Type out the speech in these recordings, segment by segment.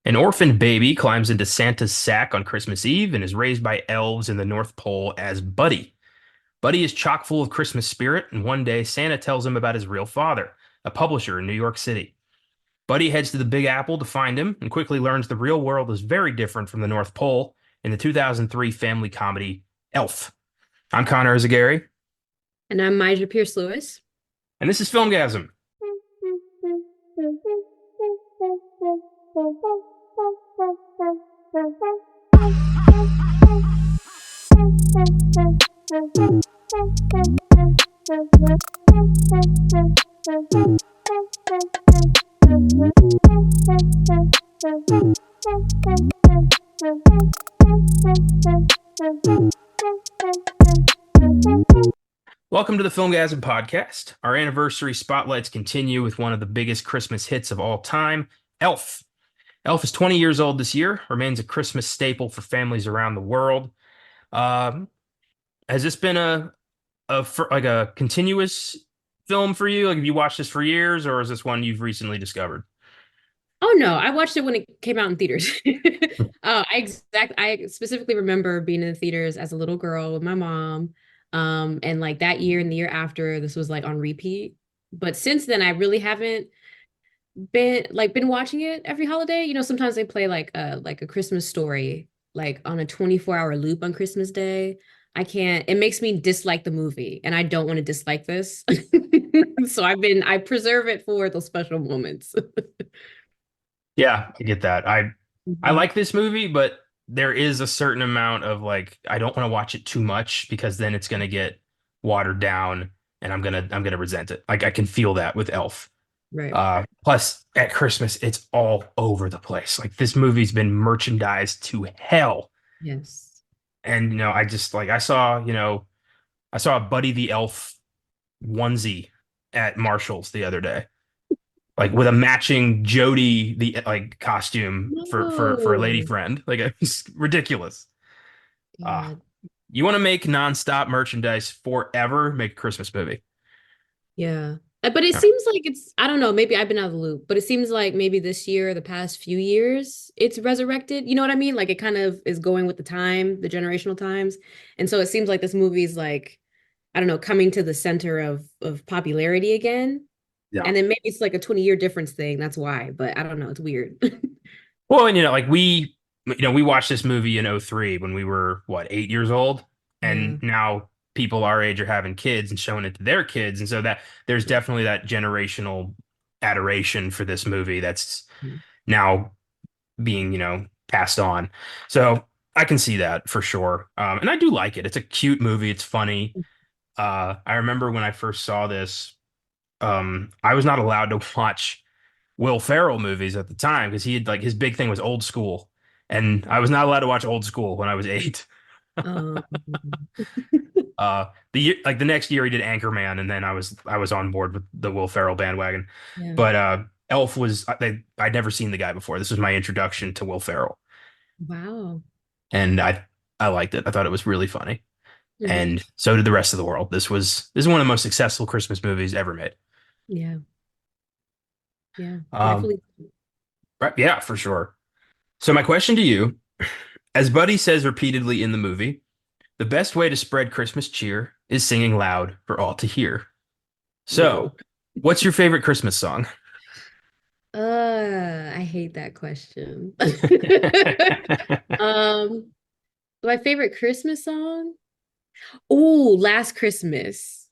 An orphaned baby climbs into Santa's sack on Christmas Eve and is raised by elves in the North Pole as Buddy. Buddy is chock full of Christmas spirit, and one day Santa tells him about his real father, a publisher in New York City. Buddy heads to the Big Apple to find him and quickly learns the real world is very different from the North Pole in the 2003 family comedy Elf. I'm Connor Eyzaguirre, And I'm Mysia Pierce Lewis. and this is Filmgazm. Welcome to the Filmgazm podcast. Our anniversary spotlights continue with one of the biggest Christmas hits of all time, Elf. Elf is 20 years old this year, remains a Christmas staple for families around the world. Um, has this been like a continuous film for you? Like, have you watched this for years, or is this one you've recently discovered? Oh no, I watched it when it came out in theaters. I specifically remember being in the theaters as a little girl with my mom. And like that year and the year after, this was like on repeat. But since then, I really haven't been watching it every holiday. You know, sometimes they play like a Christmas story, like on a 24-hour loop on Christmas Day. I can't, it makes me dislike the movie, and I don't want to dislike this. So I preserve it for those special moments. Yeah, I get that. I Mhm. like this movie, but there is a certain amount of like I don't want to watch it too much because then it's gonna get watered down and I'm gonna resent it. Like I can feel that with Elf. Right. Plus at Christmas it's all over the place. Like this movie's been merchandised to hell. Yes. And I just like I saw a Buddy the Elf onesie at Marshall's the other day. Like with a matching Jody the like costume for a lady No. friend. Like it's ridiculous. Uh God. you want to make nonstop merchandise forever, make a Christmas movie. Yeah. But it Yeah. seems like I don't know, maybe I've been out of the loop, but it seems like maybe this year, the past few years, it's resurrected. You know what I mean? Like it kind of is going with the time, the generational times. And so it seems like this movie is like, I don't know, coming to the center of popularity again. Yeah. And then maybe it's like a 20-year difference thing. That's why. But I don't know. It's weird. Well, and like we watched this movie in '03 when we were what, 8 years old, and Yeah. now people our age are having kids and showing it to their kids, and so that there's definitely that generational adoration for this movie that's now being, passed on. So I can see that for sure. And I do like it. It's a cute movie. It's funny. I remember when I first saw this, I was not allowed to watch Will Ferrell movies at the time because he had like his big thing was old school, and I was not allowed to watch old school when I was 8. Um, The next year he did Anchorman, and then I was on board with the Will Ferrell bandwagon. yeah. But Elf I'd never seen the guy before. This was my introduction to Will Ferrell, Wow. and I liked it. I thought it was really funny, Mhm. and so did the rest of the world. This is one of the most successful Christmas movies ever made. Yeah. Yeah. Um, Rightfully. right, yeah, for sure. So my question to you, as Buddy says repeatedly in the movie, the best way to spread Christmas cheer is singing loud for all to hear. Whoa. So, what's your favorite Christmas song? I hate that question. Um, my favorite Christmas song? Oh, Last Christmas.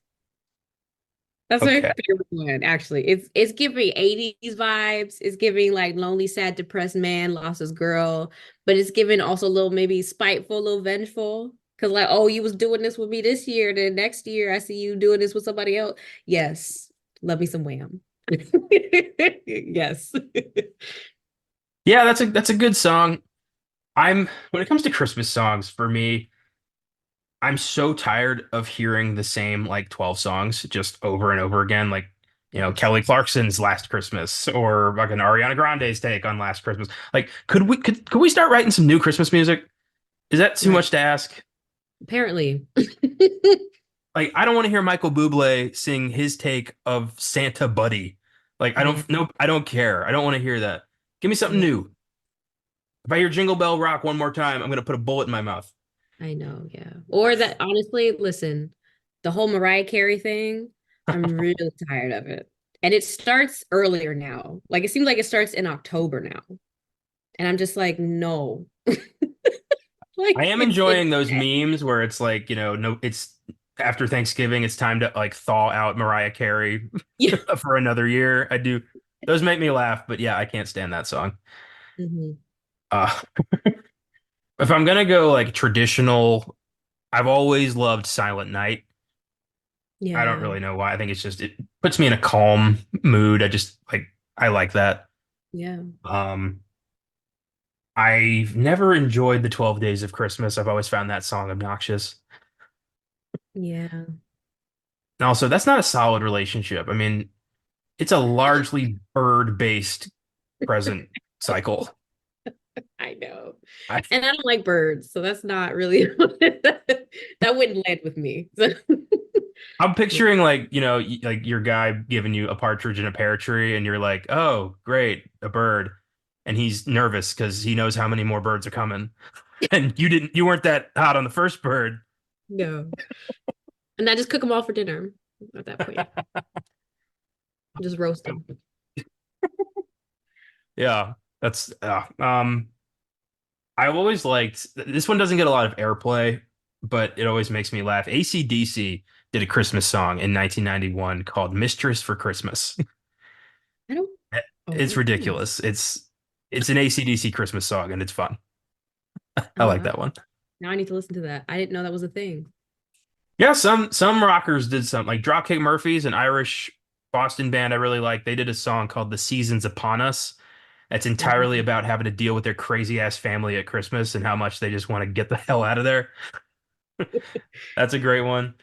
That's my Okay. favorite one, actually. It's giving 80s vibes. It's giving like lonely, sad, depressed man lost his girl, but it's giving also a little maybe spiteful, a little vengeful. Cause like, oh, you was doing this with me this year, then next year I see you doing this with somebody else. Yes. Love me some Wham. Yes. Yeah, that's a good song. When it comes to Christmas songs, for me, I'm so tired of hearing the same like 12 songs just over and over again. Like, Yes. Kelly Clarkson's Last Christmas or like an Ariana Grande's take on Last Christmas. Like, could we start writing some new Christmas music? Is that too Right. much to ask? Apparently. Like, I don't want to hear Michael Bublé sing his take of Santa Buddy. Like, I Yeah. don't know. I don't care. I don't want to hear that. Give me something Yeah. new. If I hear Jingle Bell Rock one more time, I'm gonna put a bullet in my mouth. I know, yeah. Or that honestly, listen, the whole Mariah Carey thing, I'm really tired of it. And it starts earlier now. Like it seems like it starts in October now. And I'm just like, no. I Like am it's enjoying those memes where it's like, no, it's after Thanksgiving, it's time to like thaw out Mariah Carey yeah. for another year. I do. Those make me laugh, but yeah, I can't stand that song. Mhm. Uh, if I'm gonna go like traditional, I've always loved Silent Night. I don't Yeah. really know why. I think it's just it puts me in a calm mood. I just like I like that. Yeah. Um, I've never enjoyed the 12 Days of Christmas. I've always found that song obnoxious. Yeah. And also, that's not a solid relationship. I mean, it's a largely bird-based present cycle. I know. I, And I don't like birds, so that's not really that wouldn't land with me. So, I'm picturing like, like your guy giving you a partridge in a pear tree, and you're like, oh, great, a bird. And he's nervous because he knows how many more birds are coming. And you weren't that hot on the first bird. no. And I just cook them all for dinner at that point. Just roast them. Yeah, that's I've always liked this one doesn't get a lot of airplay, but it always makes me laugh. AC/DC did a Christmas song in 1991 called Mistress for Christmas. I don't. It's Oh, ridiculous. It's an AC/DC Christmas song and it's fun. I like uh, that one. now I need to listen to that. I didn't know that was a thing. Yeah, some rockers did some like Dropkick Murphys, an Irish Boston band I really like. They did a song called The Seasons Upon Us. It's entirely Mhm. about having to deal with their crazy ass family at Christmas and how much they just want to get the hell out of there. That's a great one.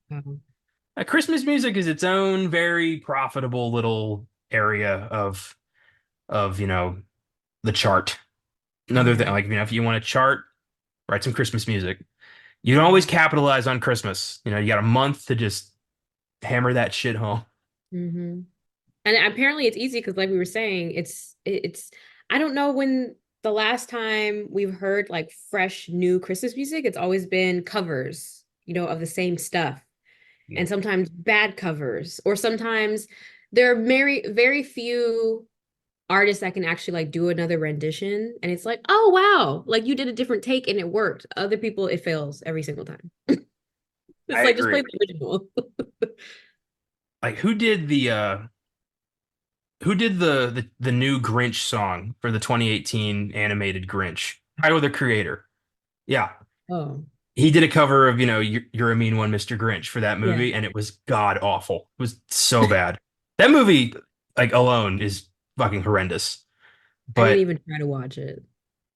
Wow. Christmas music is its own very profitable little area of the chart. Another thing, Yeah. like if you want to chart, write some Christmas music. You don't always Mhm. capitalize on Christmas. You got a month to just hammer that shit home. Mhm. And apparently it's easy because like we were saying, it's I don't know when the last time we've heard like fresh new Christmas music. It's always been covers, of the same stuff. Yeah. And sometimes bad covers, or sometimes there are very few artists that can actually like do another rendition. And it's like, oh wow, like you did a different take and it worked. Other people, it fails every single time. It's I like just play agree. the original. Like who did the new Grinch song for the 2018 animated Grinch? Tyler the Creator. Yeah. Oh, He did a cover of, You're a Mean One, Mr. Grinch for that yeah. movie, and it was god awful. It was so bad. That movie, like alone, is fucking horrendous. I didn't But even try to watch it.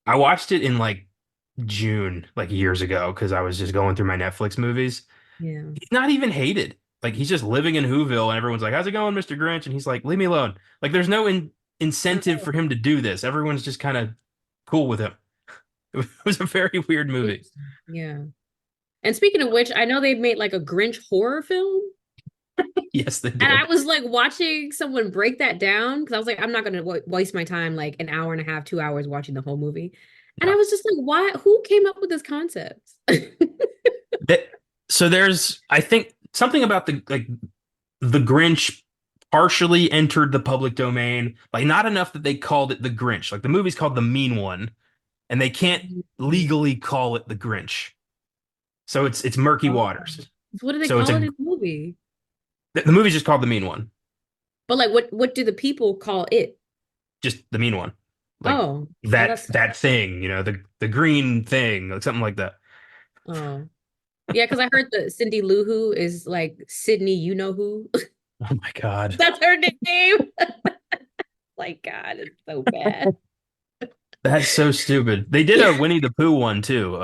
I watched it in like June, like years ago, because I was just going through my Netflix movies. Yeah. He's not even hated. Like he's just living in Whoville, and everyone's like, "How's it going, Mr. Grinch?" And he's like, "Leave me alone." Like there's no incentive for Oh, him to do this. Everyone's just kind of cool with him. It was a very weird movie. interesting. Yeah. And speaking of which, I know they've made like a Grinch horror film. Yes, they And I did. was like watching someone break that down because I was like, I'm not gonna waste my time like an hour and a half, 2 hours watching the whole movie. And I Yeah. was just like, why? Who came up with this concept? That, so there's, I think, something about the Grinch partially entered the public domain, like not enough that they called it the Grinch. Like the movie's called The Mean One, and they can't Mhm. legally call it the Grinch. So it's murky Oh, waters. what do they So it's call a it in the movie? the movie's just called The Mean One, But like, what do the people call it? just The Mean One, like Oh, oh, that that's that thing, the green thing, like something like that. oh, yeah. Because I heard that Cindy Lou Who is like Sydney, you know who? Oh my God, That's her nickname. Like, God, it's so bad. that's so stupid. They did a Winnie the Pooh one too.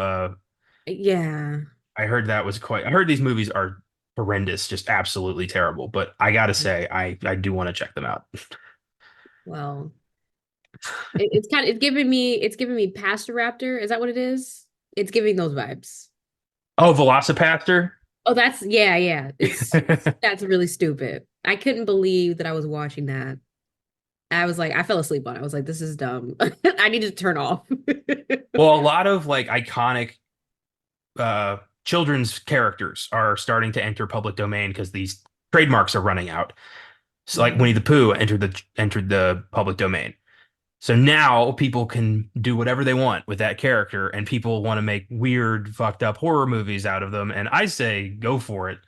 Yeah. I heard that was quite. I heard these movies are horrendous, just absolutely terrible. But I gotta say, I do want to check them out. Well, it's kind of it's giving me Pastor Raptor. Is that what it is? It's giving those vibes. Oh, Velocipaster. Oh, that's yeah, yeah. That's really stupid. I couldn't believe that I was watching that. I was like, I fell asleep on it. I was like, this is dumb. I need to turn off. Well, a lot of like iconic uh children's characters are starting to enter public domain because these trademarks are running out. So like Winnie Mhm. the Pooh entered the public domain. So now people can do whatever they want with that character, and people want to make weird, fucked up horror movies out of them. And I say go for it.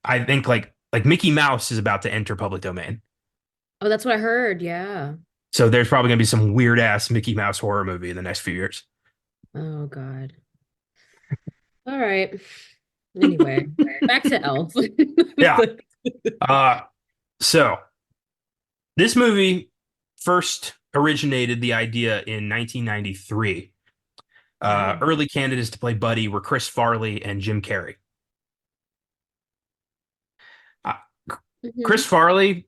I think like Mickey Mouse is about to enter public domain. Oh, that's what I heard. Yeah. So there's probably gonna be some weird ass Mickey Mouse horror movie in the next few years. Oh God. All right. Anyway, back to Elf. Yeah. Uh so this movie first originated the idea in 1993. Wow. Early candidates to play Buddy were Chris Farley and Jim Carrey. Uh, Chris Hmm. Farley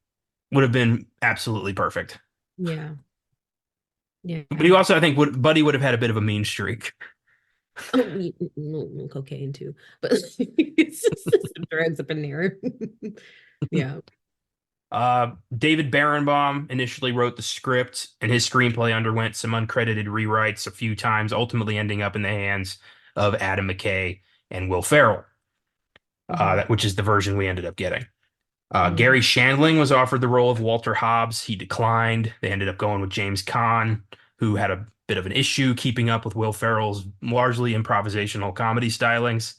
would have been absolutely perfect. Yeah. But he Yeah. also, I think, Buddy would have had a bit of a mean streak. Oh, cocaine too, but it's just drugs up in there. Yeah. David Berenbaum initially wrote the script, and his screenplay underwent some uncredited rewrites a few times, ultimately ending up in the hands of Adam McKay and Will Ferrell, Hmm. which is the version we ended up getting. Hmm. Gary Shandling was offered the role of Walter Hobbs. He declined. They ended up going with James Caan, who had a bit of an issue keeping up with Will Ferrell's largely improvisational comedy stylings.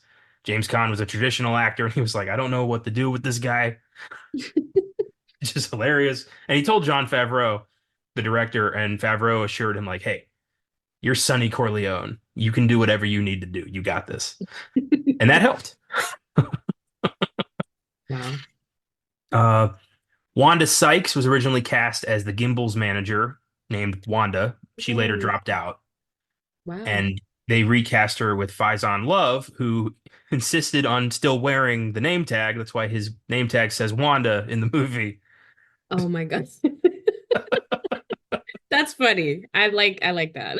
James Caan was a traditional actor, and he was like, I don't know what to do with this guy. It's just hilarious. And he told Jon Favreau, the director, and Favreau assured him, like, hey, you're Sonny Corleone. You can do whatever you need to do. You got this. And that helped. Wow. Uh, Wanda Sykes was originally cast as the Gimbals manager named Wanda. She later Oh, dropped out, wow. and they recast her with Faison Love, who insisted on still wearing the name tag. That's why his name tag says Wanda in the movie. Oh my God. That's funny. I like that.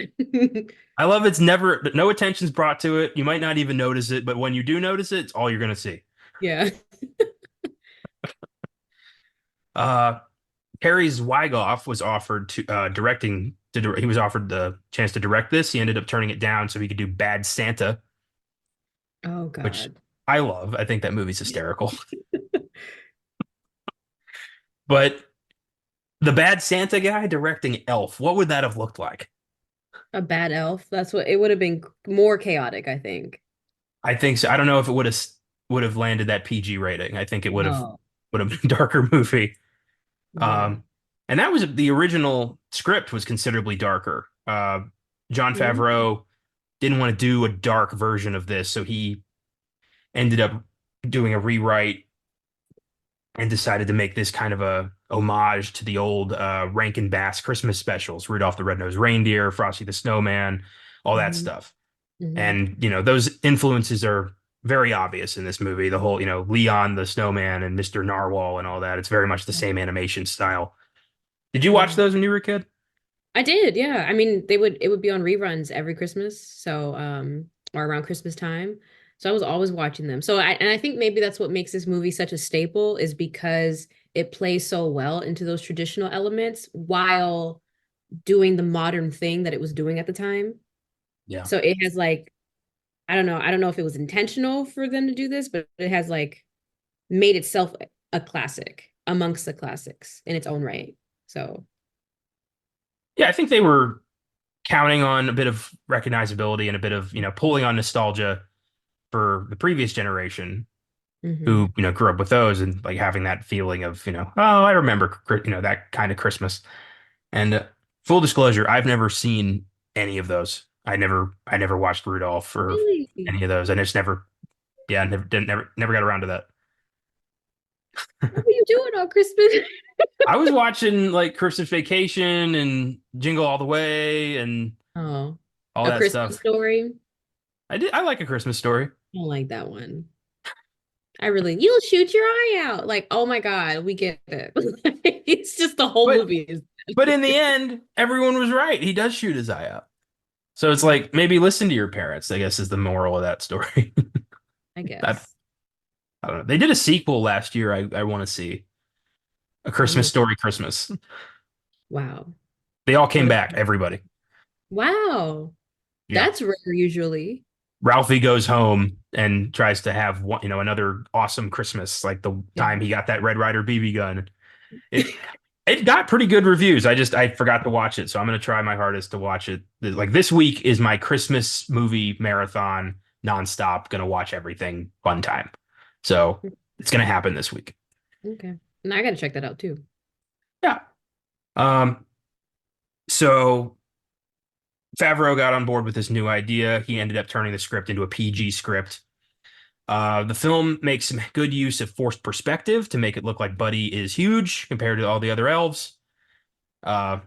I love it's never, no attention's brought to it. You might not even notice it, but when you do notice it, it's all you're gonna see. Yeah. Uh, Harry Zwigoff was offered to directing to he was offered the chance to direct this. He ended up turning it down so he could do Bad Santa, Oh which God. I love. I think that movie's hysterical. But the Bad Santa guy directing Elf, what would that have looked like? A bad elf. That's what it would have been more chaotic, I think. I think so. I don't know if it would have landed that PG rating. I think it No. would have been a darker movie. Yeah. Um, and that was the original script was considerably darker. Jon Mhm. Favreau didn't want to do a dark version of this, so he ended up doing a rewrite and decided to make this kind of a homage to the old Rankin Bass Christmas specials, Rudolph the Red-Nosed Reindeer, Frosty the Snowman, all that Mhm. stuff. Mhm. And, those influences are very obvious in this movie. The whole, Leon the Snowman and Mr. Narwhal and all that. It's very much the same animation style. Did you watch Yeah. those when you were a kid? I did, yeah. I mean, it would be on reruns every Christmas, so or around Christmas time. So I was always watching them. I think maybe that's what makes this movie such a staple is because it plays so well into those traditional elements while doing the modern thing that it was doing at the time. Yeah. So it has like I don't know if it was intentional for them to do this, but it has like made itself a classic amongst the classics in its own right. So, Yeah, I think they were counting on a bit of recognizability and a bit of, pulling on nostalgia for the previous generation mhm. who, grew up with those and like having that feeling of, oh, I remember, that kind of Christmas. And full disclosure, I've never seen any of those. I never watched Rudolph or Really? any of those. I just never, yeah, never got around to that. What were you doing on Christmas? I was watching like Christmas Vacation and Jingle All the Way and Oh, all A that Christmas stuff. Story. I like A Christmas Story. I don't like that one. You'll shoot your eye out. Like, oh my God, we get it. It's just the whole But movie is. but in the end, everyone was right. He does shoot his eye out. So it's Yeah, like maybe listen to your parents, I guess is the moral of that story. I I, guess. I don't know. They did a sequel last year I want to see. A Christmas Mm, Story Christmas. Wow. They all came What back, everybody. wow. Yeah. That's rare usually. Ralphie goes home and tries to have one, another awesome Christmas, like the time Yeah. he got that Red Ryder BB gun. It it got pretty good reviews. I forgot to watch it, so I'm gonna try my hardest to watch it. Like this week is my Christmas movie marathon nonstop. Gonna watch everything fun time. So it's gonna happen this week. Okay. Now I gotta check that out too. Yeah. Um, so Favreau got on board with this new idea. He ended up turning the script into a PG script. The film makes some good use of forced perspective to make it look like Buddy is huge compared to all the other elves. Uh,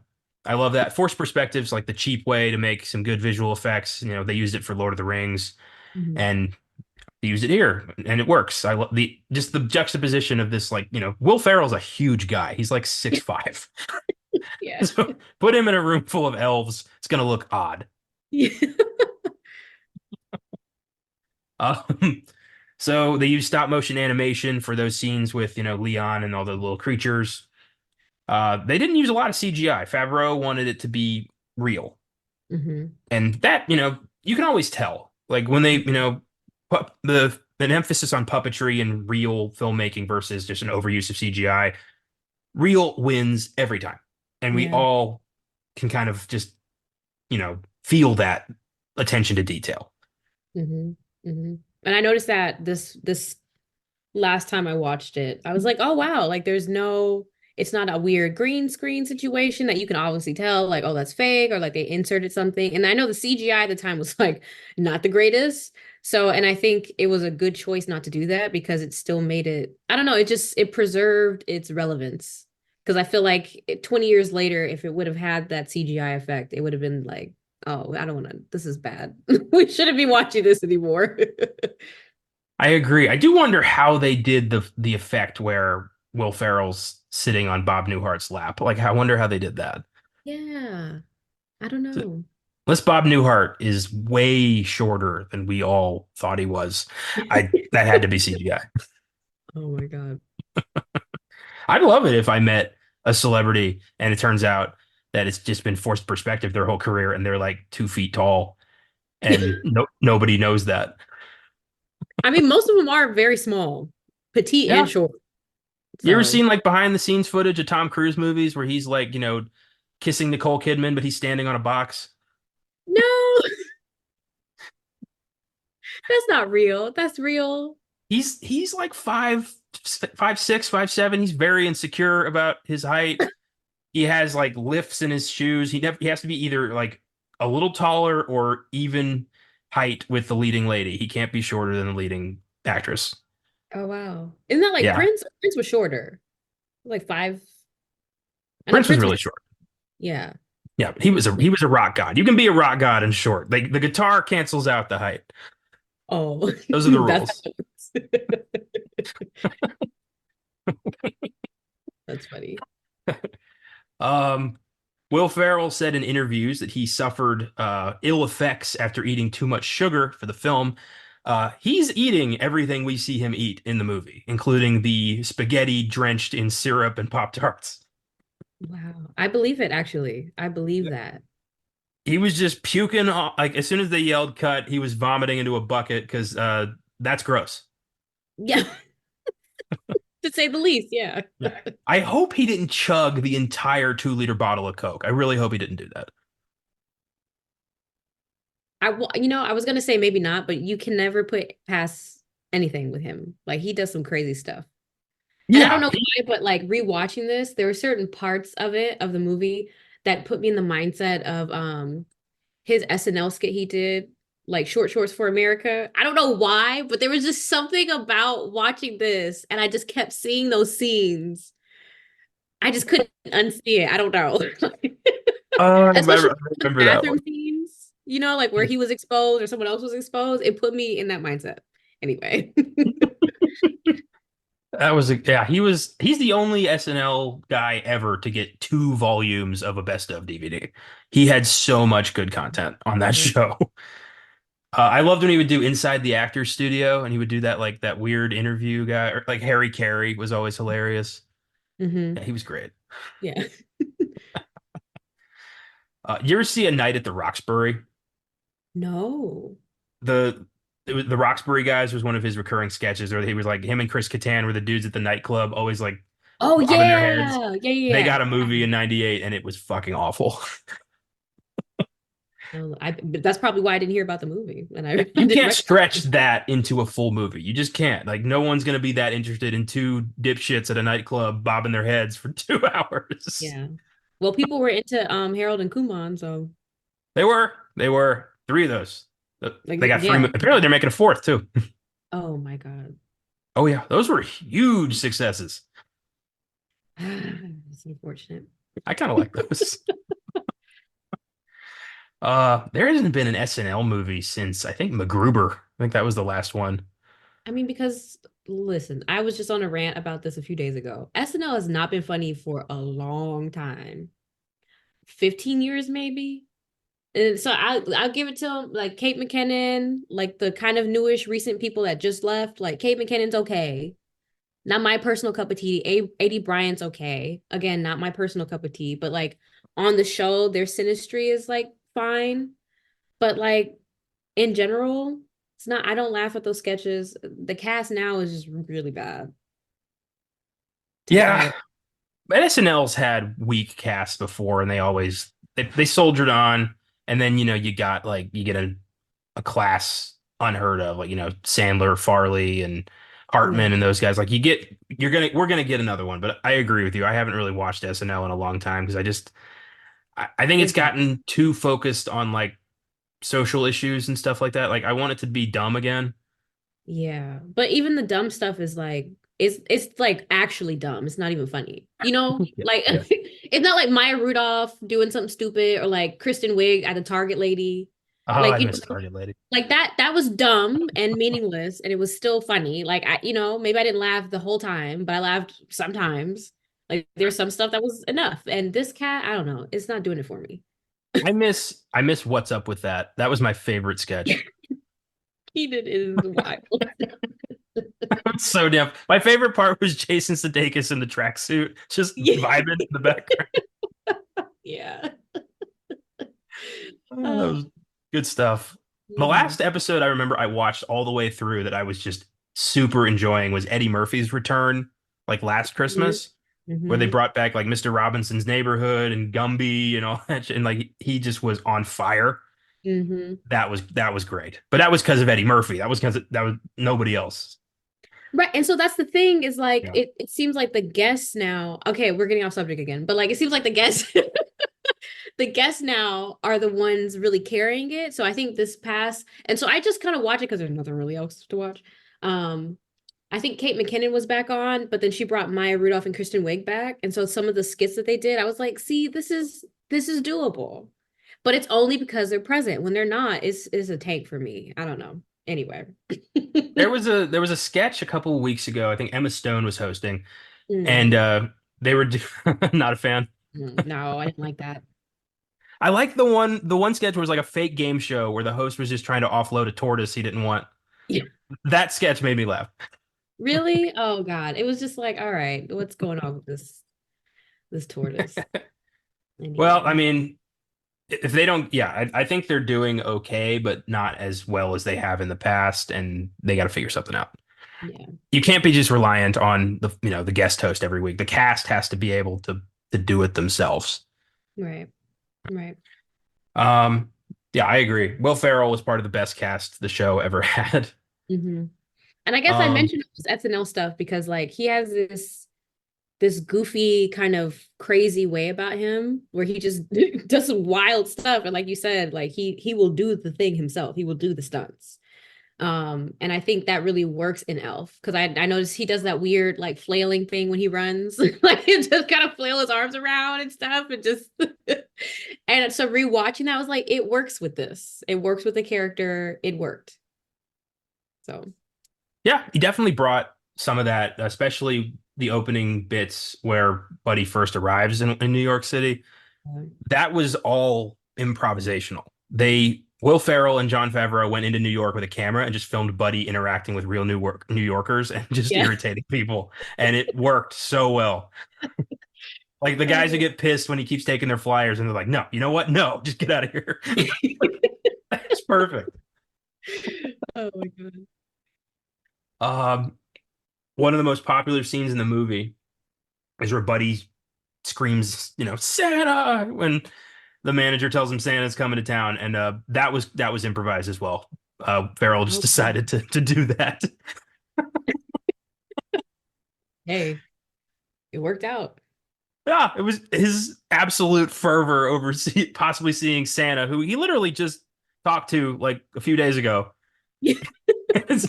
I love that. Forced perspectives like the cheap way to make some good visual effects. They used it for Lord of the Rings Mhm. and they used it here and it works. I love the juxtaposition of this, like, Will Ferrell's a huge guy. He's like 6'5". Yeah. So put him in a room full of elves, it's gonna look odd. Yeah. Um, so they use stop motion animation for those scenes with, Leon and all the little creatures. They didn't use a lot of CGI. Favreau wanted it to be real. Hmm. And that, you can always tell. Like when they, put an emphasis on puppetry and real filmmaking versus just an overuse of CGI, real wins every time. And we Yeah. all can kind of just, feel that attention to detail. Hmm. Hmm. And I noticed that this last time I watched it, I was like, oh wow, like it's not a weird green screen situation that you can obviously tell, like, oh, that's fake, or like they inserted something. And I know the CGI at the time was like not the greatest. So, and I think it was a good choice not to do that because it still made it, I don't know, it preserved its relevance. Because I feel like 20 years later, if it would have had that CGI effect, it would have been like, oh, I don't want to, this is bad. We shouldn't be watching this anymore. I agree. I do wonder how they did the effect where Will Ferrell's sitting on Bob Newhart's lap. Like, I wonder how they did that. Yeah, I don't know. Unless Bob Newhart is way shorter than we all thought he was, I that had to be CGI. Oh my God. I'd love it if I met a celebrity and it turns out that it's just been forced perspective their whole career and they're like 2 feet tall and nobody knows that. I mean, most of them are very small, petite and Yeah. short. You ever So, seen like behind the scenes footage of Tom Cruise movies where he's like, kissing Nicole Kidman, but he's standing on a box? no, that's not real. That's real. He's like 5'6", 5'7". He's very insecure about his height. He has like lifts in his shoes. He has to be either like a little taller or even height with the leading lady. He can't be shorter than the leading actress. Oh wow. Isn't that like Yeah. Prince? Prince was shorter. Like five. I know Prince was Prince was, really short. yeah. Yeah, but he was a rock god. You can be a rock god and short. Like the guitar cancels out the height. Oh, Those are the that's rules. that's funny. Um, Will Ferrell said in interviews that he suffered ill effects after eating too much sugar for the film. He's eating everything we see him eat in the movie, including the spaghetti drenched in syrup and Pop-Tarts. Wow. I believe it actually. I believe that. He was just puking, like as soon as they yelled cut, he was vomiting into a bucket because that's gross. Yeah, to say the least. Yeah. Yeah. I hope he didn't chug the entire 2-liter bottle of Coke. I really hope he didn't do that. I was gonna say maybe not, but you can never put past anything with him. Like he does some crazy stuff. And I don't Yeah, know why, but like rewatching this, there were certain parts of it, of the movie, that put me in the mindset of his SNL skit he did, like Short Shorts for America. I don't know why, but there was just something about watching this, and I just kept seeing those scenes. I just couldn't unsee it. I don't know. Especially the remember that one. bathroom scenes, like where he was exposed or someone else was exposed. It put me in that mindset. Anyway. Yeah, he's the only SNL guy ever to get 2 volumes of a best of DVD. He had so much good content on that show. I loved when he would do Inside the Actors Studio and he would do that like that weird interview guy or like Harry Carey was always hilarious. Hmm. Yeah, he was great. Yeah. You ever see A Night at the Roxbury? No. The the Roxbury guys was one of his recurring sketches, where he was like him and Chris Kattan were the dudes at the nightclub, always like Oh bobbing their heads. yeah. Yeah, They yeah, got a movie yeah. in '98, and it was fucking awful. No, but that's probably why I didn't hear about the movie, and I You didn't can't recognize stretch it. that into a full movie. You just can't. Like, no one's gonna be that interested in two dipshits at a nightclub bobbing their heads for 2 hours. Yeah. Well, people were into Harold and Kumon, so They were three of those. like They got three. yeah. Apparently, they're making a fourth too. Oh my God. Oh yeah, those were huge successes. It's unfortunate. I kind of like those. There hasn't been an SNL movie since I think MacGruber. I think that was the last one. I mean, because listen, I was just on a rant about this a few days ago. SNL has not been funny for a long time. 15 years maybe. And so I'll give it to them, like Kate McKinnon, like the kind of newish recent people that just left. Like Kate McKinnon's okay. Not my personal cup of tea. A.D. Bryant's okay. Again, not my personal cup of tea, but like on the show, their synastry is like fine. But like in general, it's not, I don't laugh at those sketches. The cast now is just really bad, to be Yeah, honest. but SNL's had weak casts before, and they soldiered on. And then you got like you get a class unheard of, like Sandler, Farley, and Yeah. Hartman, and those guys. Like we're gonna get another one. But I agree with you. I haven't really watched SNL in a long time because I think it's It's gotten too focused on like social issues and stuff like that. Like I want it to be dumb again. Yeah. But even the dumb stuff is like it's like actually dumb. It's not even funny. You know? Yeah, Like yeah. it's not like Maya Rudolph doing something stupid or like Kristen Wiig at the Target lady. Oh, Like, I miss Target Lady. like that was dumb and meaningless and it was still funny. Like maybe I didn't laugh the whole time, but I laughed sometimes. Like there's some stuff that was enough. And this cat, I don't know, it's not doing it for me. I miss What's Up with That. That was my favorite sketch. Heated is wild. So damn. My favorite part was Jason Sudeikis in the tracksuit, just Yeah. vibing in the background. Yeah. Oh, that was good stuff. The Mhm. last episode I remember I watched all the way through that I was just super enjoying was Eddie Murphy's return, like last Mhm. Christmas, where they Mhm. brought back like Mr. Robinson's Neighborhood and Gumby and all that shit. And like he just was on fire. Mhm. That was great. But that was because of Eddie Murphy. That was because that was nobody else. Right. And so that's the thing is like Yeah. it seems like the guests now, okay, we're getting off subject again, but like it seems like the guests the guests now are the ones really carrying it. So I think this past, and so I just kind of watch it because there's nothing really else to watch. Um, I think Kate McKinnon was back on, but then she brought Maya Rudolph and Kristen Wiig back. And so some of the skits that they did, I was like, see, this is doable. But it's only because they're present. When they're not, it's a tank for me. I don't know. Anyway. There was a sketch a couple of weeks ago. I think Emma Stone was hosting, and Mm, they were not a fan. no, I didn't like that. I like the one sketch was like a fake game show where the host was just trying to offload a tortoise he didn't want. Yeah. That sketch made me laugh. Really? Oh God. It was just like, all right, what's going on with this tortoise? Well, I Anyway. mean, if they don't, yeah, I think they're doing okay, but not as well as they have in the past, and they got to figure something out. Yeah. You can't be just reliant on the guest host every week. The cast has to be able to do it themselves. Right. Right. Um, yeah, I agree. Will Ferrell was part of the best cast the show ever had. hmm And I guess I Um, mentioned this SNL stuff because like he has this goofy kind of crazy way about him where he just does some wild stuff. And like you said, like he will do the thing himself. He will do the stunts. And I think that really works in Elf because I noticed he does that weird like flailing thing when he runs, like he just kind of flail his arms around and stuff, and just and so rewatching that I was like, it works with this. It works with the character. It worked. So yeah, he definitely brought some of that, especially the opening bits where Buddy first arrives in New York City. That was all improvisational. Will Ferrell and John Favreau went into New York with a camera and just filmed Buddy interacting with real New Yorkers and just yeah, irritating people, and it worked so well. Like the guys who get pissed when he keeps taking their flyers and they're like, no, you know what? No, just get out of here. It's perfect. Oh my God. Um, one of the most popular scenes in the movie is where Buddy screams, Santa when the manager tells him Santa's coming to town, and that was improvised as well. Farrell just Okay. decided to do that. Hey, it worked out. Yeah, it was his absolute fervor over possibly seeing Santa, who he literally just talked to like a few days ago. It's-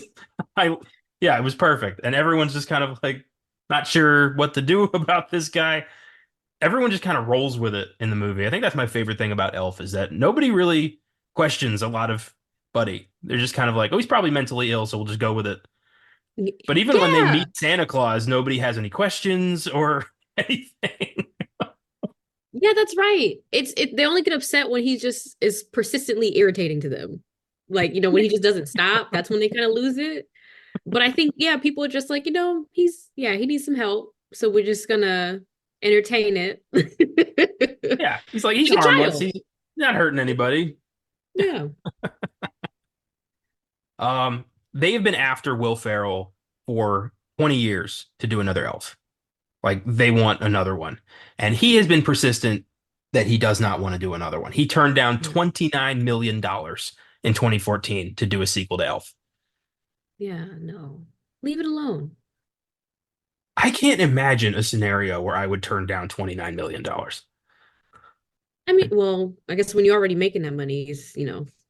I yeah, it was perfect, and everyone's just kind of like not sure what to do about this guy. Everyone just kind of rolls with it in the movie. I think that's my favorite thing about Elf is that nobody really questions a lot of Buddy. They're just kind of like, oh, he's probably mentally ill, so we'll just go with it. But even when they Yeah. meet Santa Claus, nobody has any questions or anything. Yeah, that's right. They only get upset when he just is persistently irritating to them. Like, when he just doesn't stop, that's when they kind of lose it. But I think, yeah, people are just like, he needs some help. So we're just gonna entertain it. Yeah, he's like he's Like a harmless. child. He's not hurting anybody. Yeah. Um, they have been after Will Ferrell for 20 years to do another Elf. Like they want another one. And he has been persistent that he does not want to do another one. He turned down $29 million in 2014 to do a sequel to Elf. Yeah, no. Leave it alone. I can't imagine a scenario where I would turn down $29 million. I mean, well, I guess when you're already making that money, is.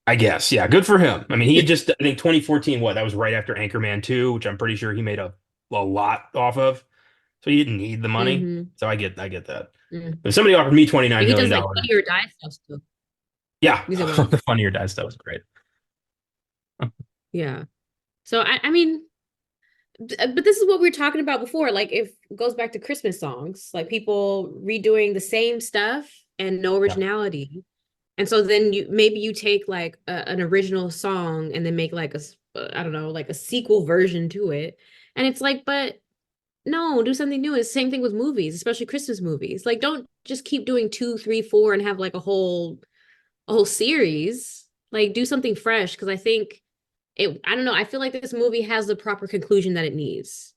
I guess. Yeah, good for him. I mean, he had just, I think 2014, what? That was right after Anchorman 2, which I'm pretty sure he made a lot off of. So he didn't need the money. Mm-hmm. So I get that. Mm. If somebody offered me $29 He does million, like Funny or Die stuff still. yeah, You said what? the Funny or Die stuff was great. Yeah. So I mean, but this is what we were talking about before. Like, if it goes back to Christmas songs, like people redoing the same stuff and no Yeah. originality. And so then maybe you take like an original song and then make like I don't know, like a sequel version to it. And it's like, but no, do something new. It's the same thing with movies, especially Christmas movies. Like, don't just keep doing two, three, four, and have like a whole series. Like, do something fresh because I think I don't know. I feel like this movie has the proper conclusion that it needs.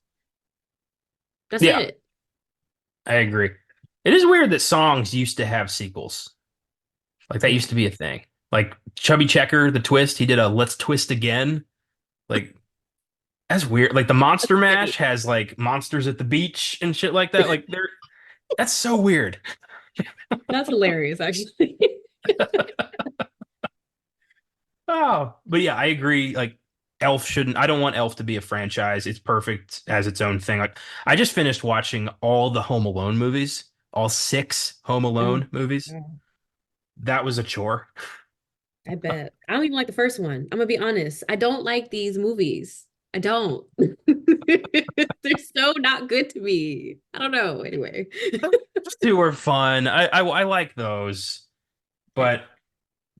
That's Yeah, it. I agree. It is weird that songs used to have sequels. Like that Yeah. used to be a thing. Like Chubby Checker, the twist, he did a Let's Twist Again. Like that's weird. Like the Monster Mash has like monsters at the beach and shit like that. Like that's so weird. That's hilarious, actually. Oh, but yeah, I agree. Like Elf shouldn't, I don't want Elf to be a franchise. It's perfect as its own thing. Like I just finished watching all the Home Alone movies, all six Home Oh, Alone movies. wow. That was a chore. I bet. I don't even like the first one. I'm gonna be honest. I don't like these movies. I don't. They're so not good to me. I don't know. Anyway. Two were fun. I like those. Yeah. But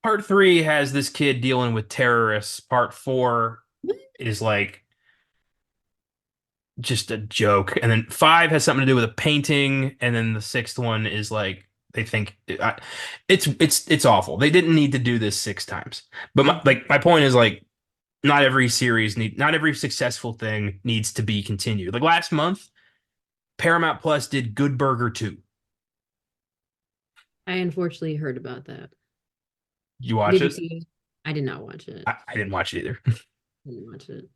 part three has this kid dealing with terrorists. Part four is like just a joke. And then five has something to do with a painting. And then the sixth one is like they think it's awful. They didn't need to do this six times. But my point is like not every successful thing needs to be continued. Like last month, Paramount Plus did Good Burger 2. I unfortunately heard about that. You watch Did you it? see it? I did not watch it. I didn't watch it either. I didn't watch it.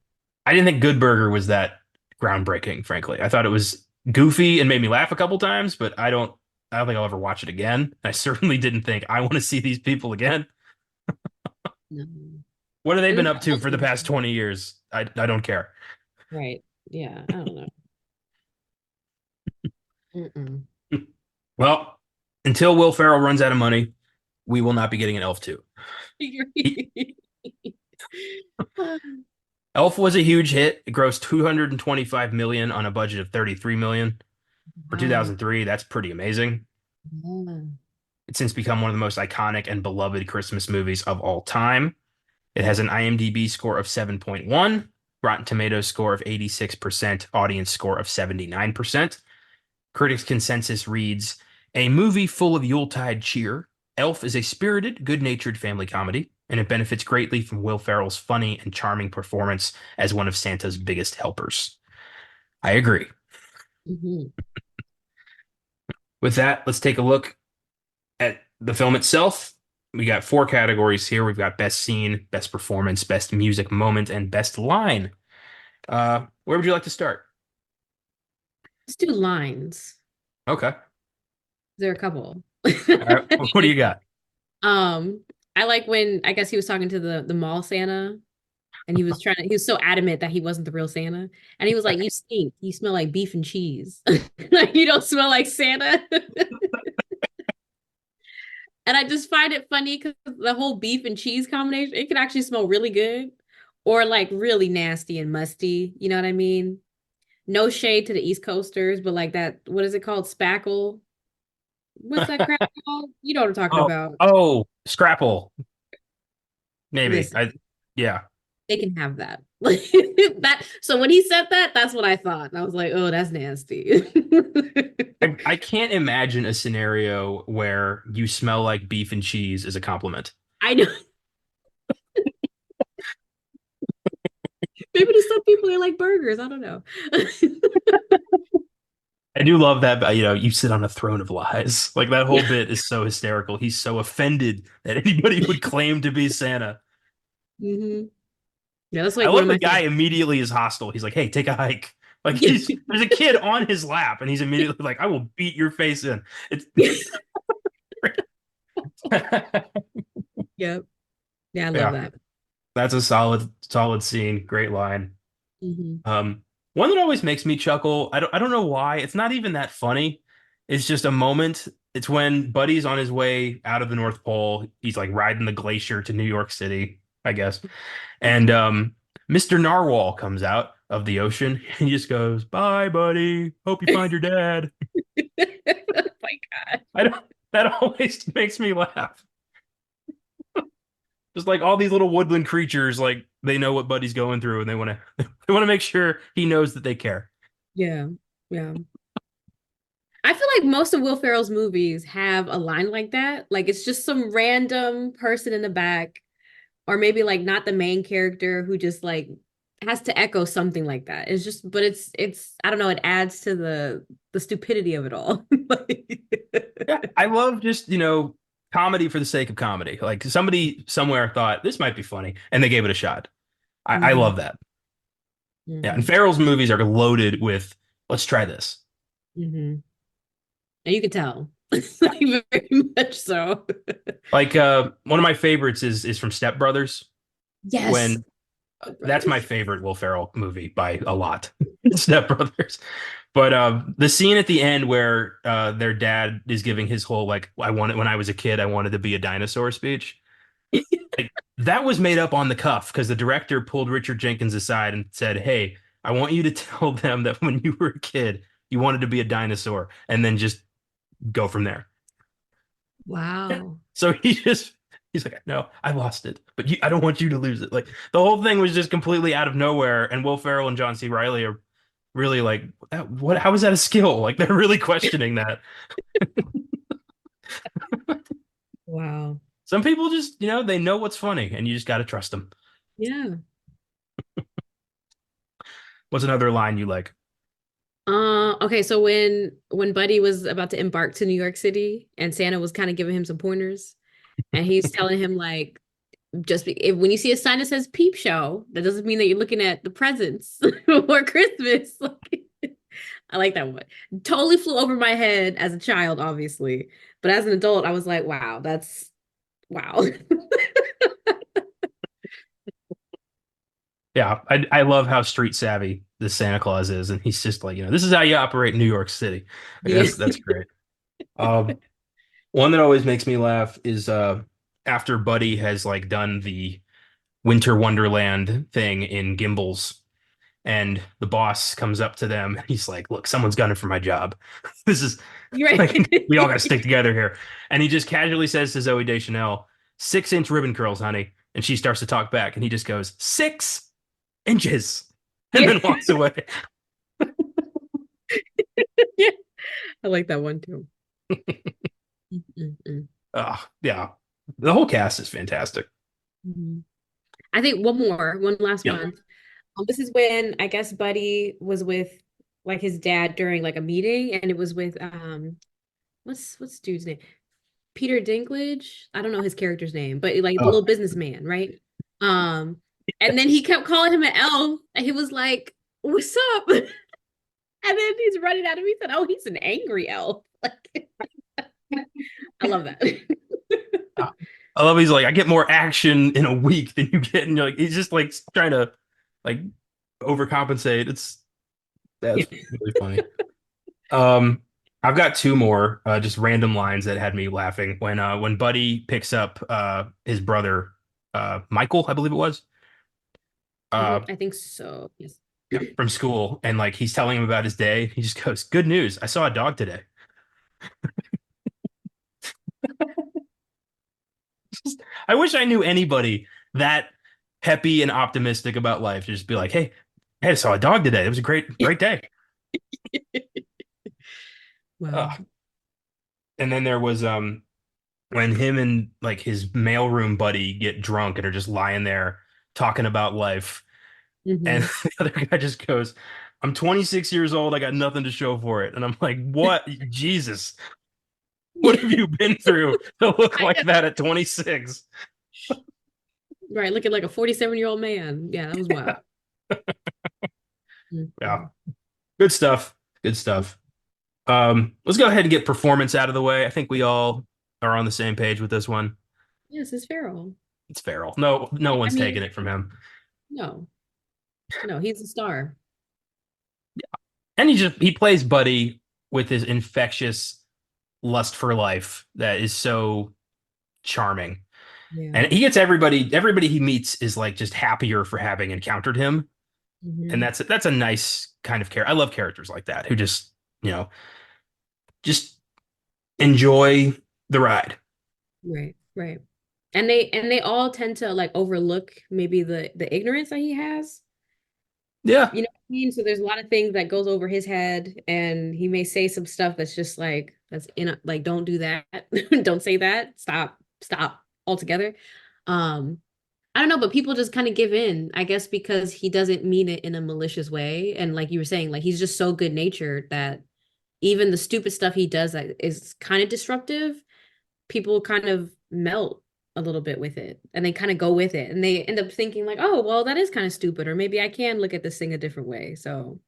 I didn't think Good Burger was that groundbreaking, frankly. I thought it was goofy and made me laugh a couple times, but I don't think I'll ever watch it again. I certainly didn't think I want to see these people again. No. What have they And been then up to for the Colton. past 20 years? I don't care. Right. Yeah. I don't know. Mm-mm. Well, until Will Ferrell runs out of money, we will not be getting an Elf 2. Elf was a huge hit. It grossed 225 million on a budget of 33 million for Wow. 2003. That's pretty amazing. Yeah. It's since become one of the most iconic and beloved Christmas movies of all time. It has an IMDb score of 7.1, Rotten Tomatoes score of 86%, audience score of 79%. Critics' consensus reads, a movie full of Yuletide cheer. Elf is a spirited, good-natured family comedy, and it benefits greatly from Will Ferrell's funny and charming performance as one of Santa's biggest helpers. I agree. Mhm. With that, let's take a look at the film itself. We got four categories here. We've got best scene, best performance, best music moment, and best line. Where would you like to start? Let's do lines. Okay. There are a couple. All right. What do you got? Um, I like when I guess he was talking to the mall Santa and he was so adamant that he wasn't the real Santa. And he was like, you stink. You smell like beef and cheese. Like you don't smell like Santa. And I just find it funny because the whole beef and cheese combination, it can actually smell really good or like really nasty and musty. You know what I mean? No shade to the East Coasters, but like that, what is it called? Spackle. What's that crap called? You know what I'm talking Oh, about. oh, Scrapple. Maybe. Listen, Yeah. they can have that. Like that. So when he said that, that's what I thought. And I was like, oh, that's nasty. I can't imagine a scenario where you smell like beef and cheese is a compliment. I know. Maybe to some people they like burgers. I don't know. I do love that, you sit on a throne of lies. Like that whole bit is so hysterical. He's so offended that anybody would claim to be Santa. Hmm. Yeah, that's I like one love of the my guy favorite. immediately is hostile. He's like, "Hey, take a hike." Like Yeah. there's a kid on his lap, and he's immediately like, "I will beat your face in." It's Yep. Yeah, I love yeah, that. that's a solid scene. Great line. Hmm. Um, one that always makes me chuckle. I don't know why. It's not even that funny. It's just a moment. It's when Buddy's on his way out of the North Pole. He's like riding the glacier to New York City, I guess. And Mr. Narwhal comes out of the ocean and he just goes, "Bye, buddy. Hope you find your dad." Oh my God. I don't that always makes me laugh. Just like all these little woodland creatures, like they know what Buddy's going through and they want to make sure he knows that they care. Yeah. Yeah. I feel like most of Will Ferrell's movies have a line like that. Like it's just some random person in the back, or maybe like not the main character who just like has to echo something like that. It's just, but it's I don't know, it adds to the stupidity of it all. Yeah, I love just, comedy for the sake of comedy. Like somebody somewhere thought this might be funny and they gave it a shot. I Hmm. love that. Yeah, and Hmm. Farrell's movies are loaded with let's try this. Hmm. And you can tell. Like, very much so. Like one of my favorites is from Step Brothers Yes. when that's my Brothers. favorite Will Ferrell movie by a lot. Step Brothers. But the scene at the end where their dad is giving his whole like I wanted when I was a kid I wanted to be a dinosaur speech. Like that was made up on the cuff because the director pulled Richard Jenkins aside and said, "Hey, I want you to tell them that when you were a kid you wanted to be a dinosaur and then just go from there." Wow. So he's like, "No, I lost it, but I don't want you to lose it." Like the whole thing was just completely out of nowhere, and Will Ferrell and John C. Riley are really like, What? How is that a skill?" Like they're really questioning that. Wow. Some people just, they know what's funny, and you just got to trust them. Yeah. What's another line you like? Okay, so when Buddy was about to embark to New York City and Santa was kind of giving him some pointers and he's telling him like when you see a sign that says peep show, that doesn't mean that you're looking at the presents or Christmas. Like, I like that one. Totally flew over my head as a child, obviously, but as an adult, I was like, wow, that's wow. Yeah, I love how street savvy the Santa Claus is, and he's just like, this is how you operate in New York City. Like Yeah. that's great. Um, One that always makes me laugh is after Buddy has like done the Winter Wonderland thing in Gimbals, and the boss comes up to them and he's like, "Look, someone's gunning for my job. This is You're like right. we all got to stick together here." And he just casually says to Zoe Deschanel, "6-inch ribbon curls, honey." And she starts to talk back, and he just goes, "6 inches," and Yeah. then walks away. Yeah. I like that one too. Mm-mm-mm. Yeah. The whole cast is fantastic. Mhm. I think one last Yeah. one. This is when I guess Buddy was with like his dad during like a meeting, and it was with what's dude's name? Peter Dinklage. I don't know his character's name, but like the Oh, little businessman, right? Um, and then he kept calling him an elf, and he was like, "What's up?" And then he's running at him. He said, "Oh, he's an angry elf." Like, I love that. I love he's like, I get more action in a week than you get. And you're like, he's just like trying to like overcompensate. That's really funny. Um, I've got two more just random lines that had me laughing when Buddy picks up his brother Michael, I believe it was, uh I think so. Yes. yeah, from school, and like he's telling him about his day. He just goes, "Good news, I saw a dog today." I wish I knew anybody that peppy and optimistic about life. Just be like, hey, I saw a dog today. It was a great day. Wow. Uh, and then there was when him and like his mailroom buddy get drunk and are just lying there talking about life, and Hmm. the other guy just goes, "I'm 26 years old. I got nothing to show for it." And I'm like, "What? Jesus, what have you been through to look I like know. that at 26?" Right, looking like a 47-year-old man. Yeah, that was wild. Yeah, Mhm. good stuff. Good stuff. Let's go ahead and get performance out of the way. I think we all are on the same page with this one. Yes, it's Farrell. It's Farrell. No I one's taking mean, it from him. no, no, he's a star. And he plays Buddy with his infectious lust for life that is so charming. Yeah. And he gets everybody he meets is like just happier for having encountered him. And Hmm. that's a nice kind of character. I love characters like that who just, you know, just enjoy the ride. Right, right. And they all tend to like overlook maybe the ignorance that he has. Yeah. You know what I mean? So there's a lot of things that goes over his head, and he may say some stuff that's just like that's in a, like don't do that. Don't say that. Stop altogether. Um I don't know, but people just kind of give in, I guess, because he doesn't mean it in a malicious way. And like you were saying, like he's just so good natured that even the stupid stuff he does that is kind of disruptive, people kind of melt a little bit with it and they kind of go with it. And they end up thinking, like, oh, well, that is kind of stupid. Or maybe I can look at this thing a different way. So,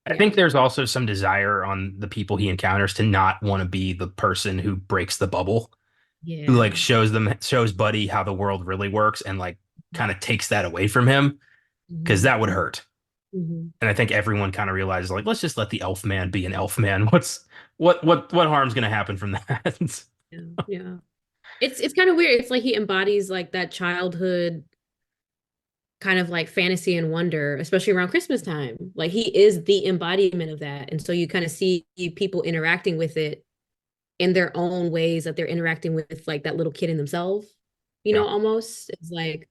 I yeah. think there's also some desire on the people he encounters to not want to be the person who breaks the bubble, who like Yeah. shows Buddy how the world really works and like kind of takes that away from him because Hmm. that would hurt. Hmm. And I think everyone kind of realizes like let's just let the elf man be an elf man. What harm's gonna happen from that? Yeah. Yeah. It's kind of weird. It's like he embodies like that childhood kind of like fantasy and wonder, especially around Christmas time. Like he is the embodiment of that. And so you kind of see people interacting with it in their own ways that they're interacting with like that little kid in themselves, Yeah. almost. It's like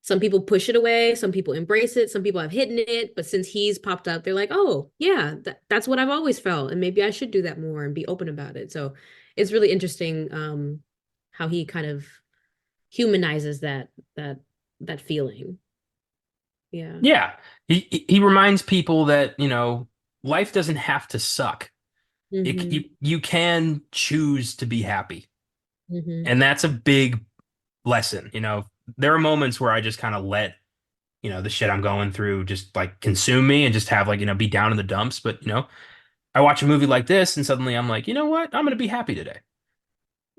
some people push it away, some people embrace it, some people have hidden it, but since he's popped up, they're like, oh, yeah, that's what I've always felt. And maybe I should do that more and be open about it. So it's really interesting how he kind of humanizes that that feeling. Yeah. Yeah. He reminds people that, life doesn't have to suck. Hmm. You can choose to be happy. Hmm. And that's a big lesson. There are moments where I just kind of let, the shit I'm going through just like consume me and just have like, be down in the dumps. But, I watch a movie like this and suddenly I'm like, you know what? I'm going to be happy today.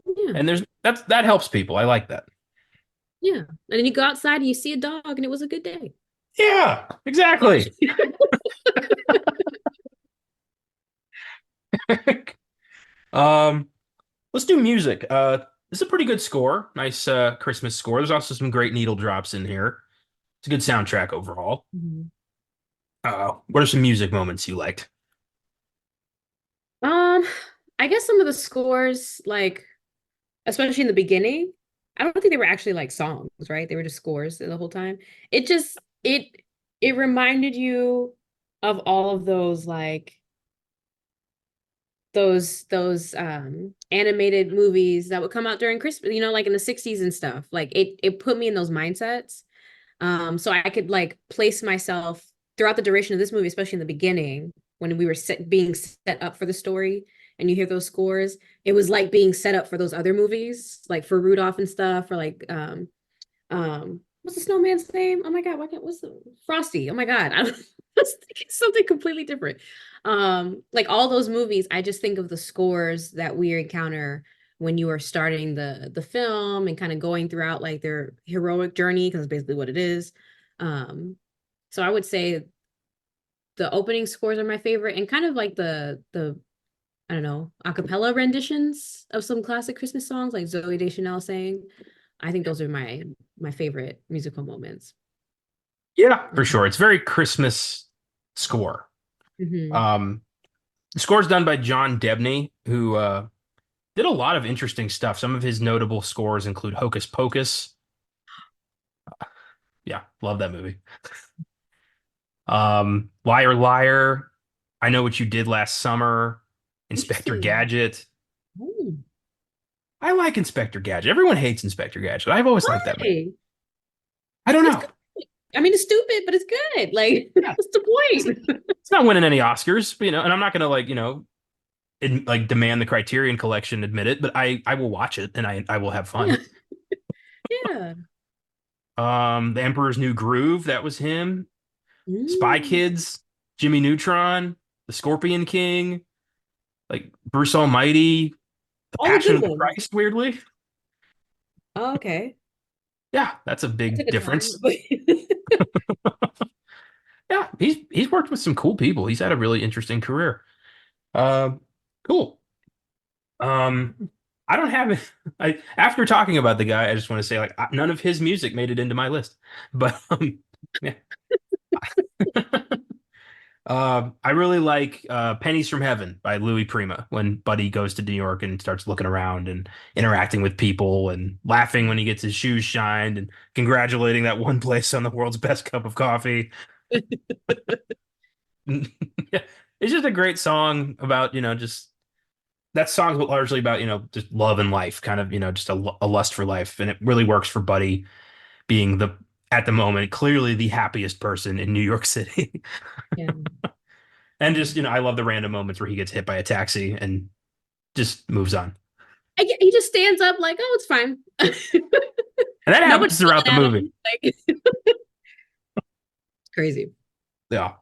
Yeah. And that helps people. I like that. Yeah. And then you go outside and you see a dog and it was a good day. Yeah, exactly. Um, let's do music. This is a pretty good score. Nice Christmas score. There's also some great needle drops in here. It's a good soundtrack overall. Mhm. What are some music moments you liked? Um, I guess some of the scores, like especially in the beginning, I don't think they were actually like songs, right? They were just scores the whole time. It just it reminded you of all of those like those animated movies that would come out during Christmas, like in the 60s and stuff. Like it put me in those mindsets. So I could like place myself throughout the duration of this movie, especially in the beginning when we were being set up for the story and you hear those scores. It was like being set up for those other movies, like for Rudolph and stuff, or like what's the snowman's name? Oh my God, what's the Frosty? Oh my God. I was thinking something completely different. Like all those movies, I just think of the scores that we encounter when you are starting the film and kind of going throughout like their heroic journey, because it's basically what it is. So I would say the opening scores are my favorite, and kind of like the I don't know, a cappella renditions of some classic Christmas songs, like Zoe Deschanel sang. I think those are my favorite musical moments. Yeah, for sure. It's very Christmas score. Mm-hmm. Um, the score's done by John Debney, who did a lot of interesting stuff. Some of his notable scores include Hocus Pocus. Yeah, love that movie. Liar Liar, I Know What You Did Last Summer, Inspector Interesting. Gadget. Oh, I like Inspector Gadget. Everyone hates Inspector Gadget. I've always liked that movie. why? I don't It's know. good. I mean, it's stupid, but it's good. Like, Yeah, what's the it's, point? it's not winning any Oscars, and I'm not gonna like, like demand the Criterion Collection admit it, but I will watch it and I will have Yeah, fun. yeah. The Emperor's New Groove, that was him. Spy Mm. Kids, Jimmy Neutron, The Scorpion King, like Bruce Almighty, The All the Passion good of the ones. Christ, weirdly. Oh, okay. Yeah, that's a I took big a time. difference. Yeah, he's worked with some cool people. He's had a really interesting career. Uh, cool. I don't have it. After talking about the guy, I just want to say like none of his music made it into my list. But yeah. I really like Pennies from Heaven by Louis Prima when Buddy goes to New York and starts looking around and interacting with people and laughing when he gets his shoes shined and congratulating that one place on the world's best cup of coffee. Yeah. It's just a great song about, just that song's largely about, just love and life, kind of, just a lust for life. And it really works for Buddy being at the moment, clearly the happiest person in New York City. Yeah. And Yeah. just, I love the random moments where he gets hit by a taxi and just moves on. He just stands up like, oh, it's fine. And that Nobody's happens throughout the yelling at movie. him. Like, crazy. Yeah.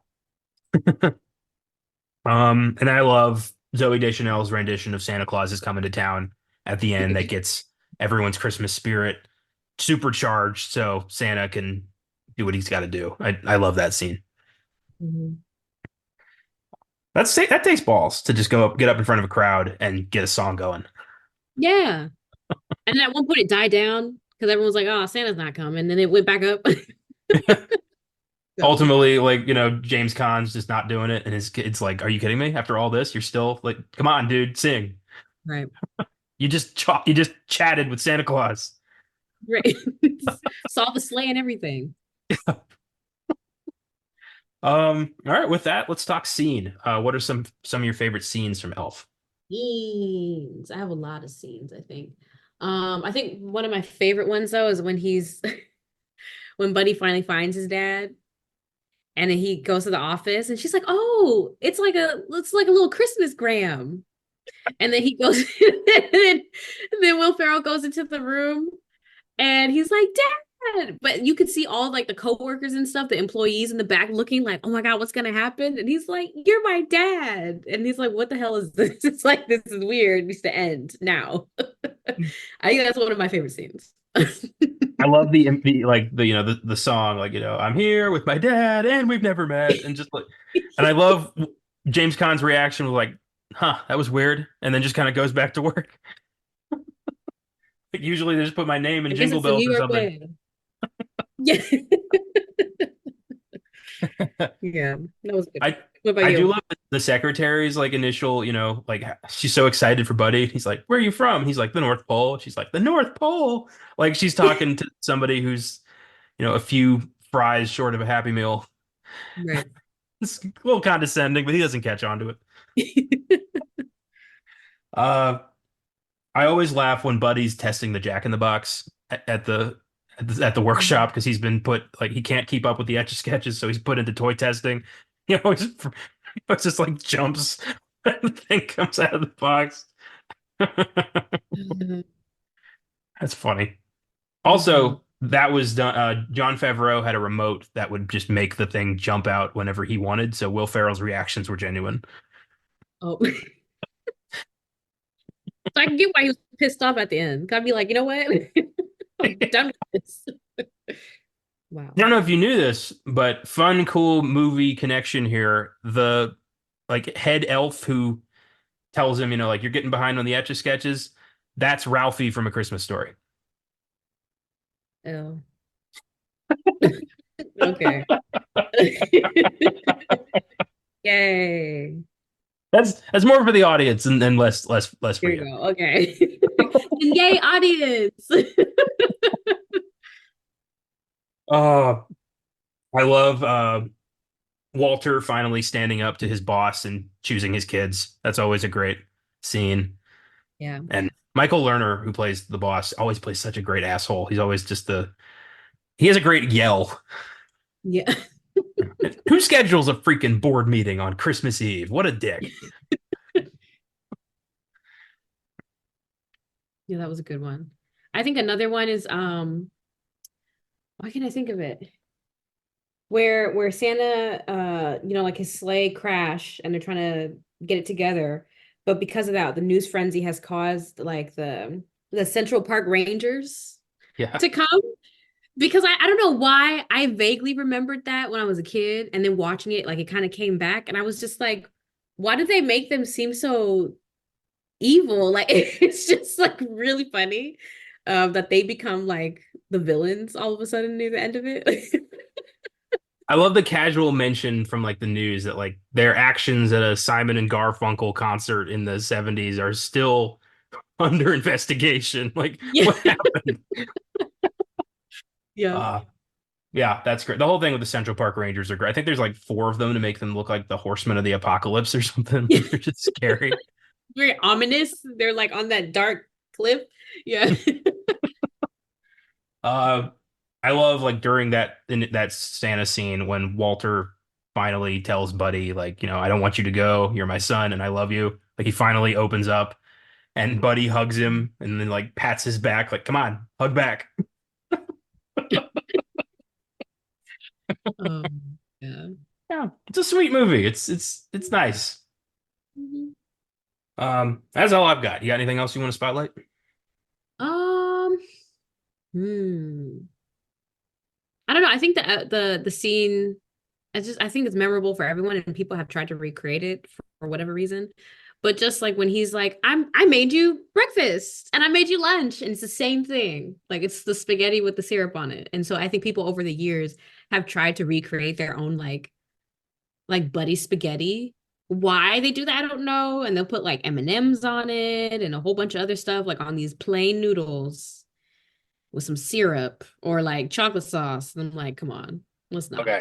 And I love Zoe Deschanel's rendition of Santa Claus is Coming to Town at the end that gets everyone's Christmas spirit supercharged so Santa can do what he's got to do. I love that scene. Mhm. That takes balls to just go up, get up in front of a crowd and get a song going. Yeah. And then at one point it died down because everyone was like, oh, Santa's not coming. And then it went back up. So, Ultimately, like, James Caan's just not doing it, and his kid's like, "Are you kidding me? After all this, you're still like, come on, dude, sing. right. You just chatted with Santa Claus." Right. Saw the sleigh and everything. All right, with that, let's talk scene. What are some of your favorite scenes from Elf? Scenes. I have a lot of scenes, I think. I think one of my favorite ones though is when he's when Buddy finally finds his dad and then he goes to the office and she's like, "Oh, it's like a little Christmas gram." And then he goes and then Will Ferrell goes into the room and he's like, "Dad." But you could see all like the coworkers and stuff, the employees in the back looking like, "Oh my God, what's gonna happen?" And he's like, "You're my dad." And he's like, "What the hell is this?" It's like, this is weird. It needs to end now. I think that's one of my favorite scenes. I love the like the song like I'm here with my dad and we've never met and just like and I love James Caan's reaction was like, "Huh, that was weird," and then just kind of goes back to work. Like usually they just put my name in I guess Jingle it's the Bells New or York something. way. Yeah. Yeah. That was good. I What about I do you? love the secretary's like initial, like she's so excited for Buddy. He's like, "Where are you from?" He's like, "The North Pole." She's like, "The North Pole." Like she's talking to somebody who's, a few fries short of a Happy Meal. Right. It's a little condescending, but he doesn't catch on to it. Uh, I always laugh when Buddy's testing the Jack in the Box at the workshop because he's been put like he can't keep up with the etch a sketches, so he's put into toy testing. He always, he always just like jumps when the thing comes out of the box. That's funny. Mhm. Also, that was done. John Favreau had a remote that would just make the thing jump out whenever he wanted. So Will Ferrell's reactions were genuine. Oh, so I can get why he was pissed off at the end. Gotta be like, you know what? I'm I done with this. Wow. don't know if you knew this, but fun, cool movie connection here. The like head elf who tells him, like you're getting behind on the etch a sketches. That's Ralphie from A Christmas Story. Oh, okay. Yay. That's more for the audience and less for Here you you. go. Okay. And yay, audience. Oh, I love Walter finally standing up to his boss and choosing his kids. That's always a great scene. Yeah. And Michael Lerner, who plays the boss, always plays such a great asshole. He's always just he has a great yell. Yeah. Who schedules a freaking board meeting on Christmas Eve? What a dick. Yeah, that was a good one. I think another one is why can't I think of it? Where Santa like his sleigh crash and they're trying to get it together. But because of that, the news frenzy has caused like the Central Park Rangers Yeah. to come. Because I don't know why I vaguely remembered that when I was a kid and then watching it, like it kind of came back and I was just like, why did they make them seem so evil? Like it's just like really funny that they become like the villains all of a sudden near the end of it. I love the casual mention from like the news that like their actions at a Simon and Garfunkel concert in the 70s are still under investigation. Like Yeah. what happened? Yeah. Uh yeah, that's great. The whole thing with the Central Park Rangers are great. I think there's like four of them to make them look like the Horsemen of the Apocalypse or something. They're just scary. Very ominous. They're like on that dark cliff. Yeah. Uh, I love like during that Santa scene when Walter finally tells Buddy like, I don't want you to go. You're my son and I love you. Like he finally opens up and Buddy hugs him and then like pats his back like, come on, hug back. Yeah. Yeah, it's a sweet movie. It's nice. Mhm. That's all I've got. You got anything else you want to spotlight? Um, hmm. I don't know. I think the scene, I think it's memorable for everyone, and people have tried to recreate it for whatever reason. But just like when he's like, I made you breakfast and I made you lunch, and it's the same thing. Like it's the spaghetti with the syrup on it. And so I think people over the years have tried to recreate their own like buddy spaghetti. Why they do that, I don't know. And they'll put like M&Ms on it and a whole bunch of other stuff like on these plain noodles with some syrup or like chocolate sauce. And I'm like, come on, let's not. Okay.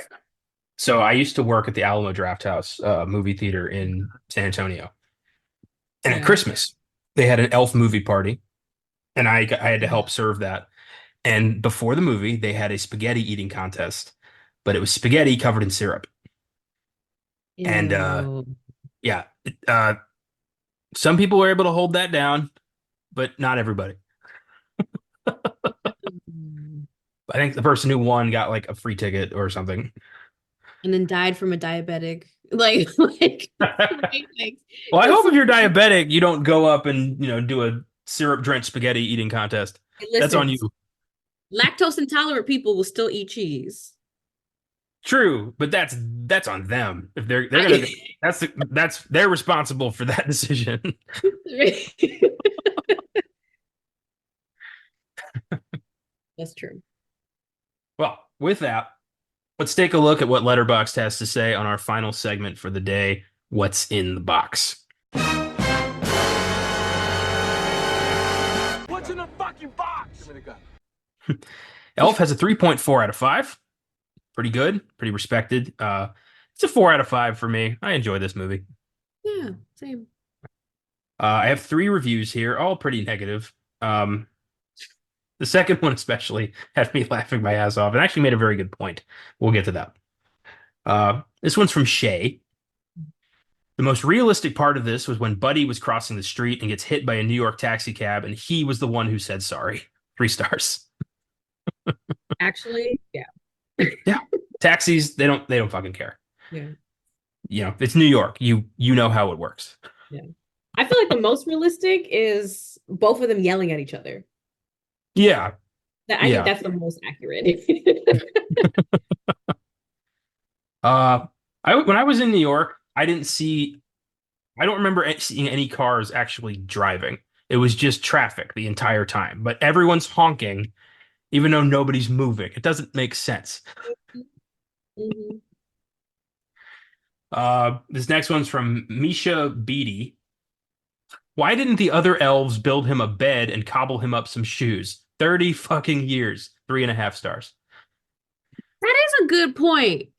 So I used to work at the Alamo Draft House movie theater in San Antonio. And at Yeah. Christmas, they had an elf movie party, and I had to help serve that. And before the movie, they had a spaghetti eating contest, but it was spaghetti covered in syrup. And Ew. yeah, uh, some people were able to hold that down, but not everybody. Mm. I think the person who won got like a free ticket or something. And then died from a diabetic. Like like, Well, I it's hope so if you're diabetic, you don't go up and do a syrup drenched spaghetti eating contest. That's on listen, you. lactose intolerant people will still eat cheese. True, but that's on them. If they're gonna I, they're responsible for that decision. That's true. Well, with that, let's take a look at what Letterboxd has to say on our final segment for the day. What's in the box? What's in the fucking box? Give me the gun. Elf has a 3.4 out of 5. Pretty good, pretty respected. It's a 4 out of 5 for me. I enjoy this movie. Yeah, same. I have three reviews here, all pretty negative. Um, the second one especially had me laughing my ass off and actually made a very good point. We'll get to that. This one's from Shay. The most realistic part of this was when Buddy was crossing the street and gets hit by a New York taxi cab, and he was the one who said sorry. 3 stars. Actually, yeah. Yeah. Taxis, they don't fucking care. Yeah. You know, it's New York. You know how it works. Yeah. I feel like the most realistic is both of them yelling at each other. Yeah. That I think Yeah. that's the most accurate. Uh when I was in New York, I don't remember seeing any cars actually driving. It was just traffic the entire time, but everyone's honking even though nobody's moving. It doesn't make sense. Mhm. This next one's from Misha Beatty. Why didn't the other elves build him a bed and cobble him up some shoes? 30 fucking years. 3.5 stars. That is a good point.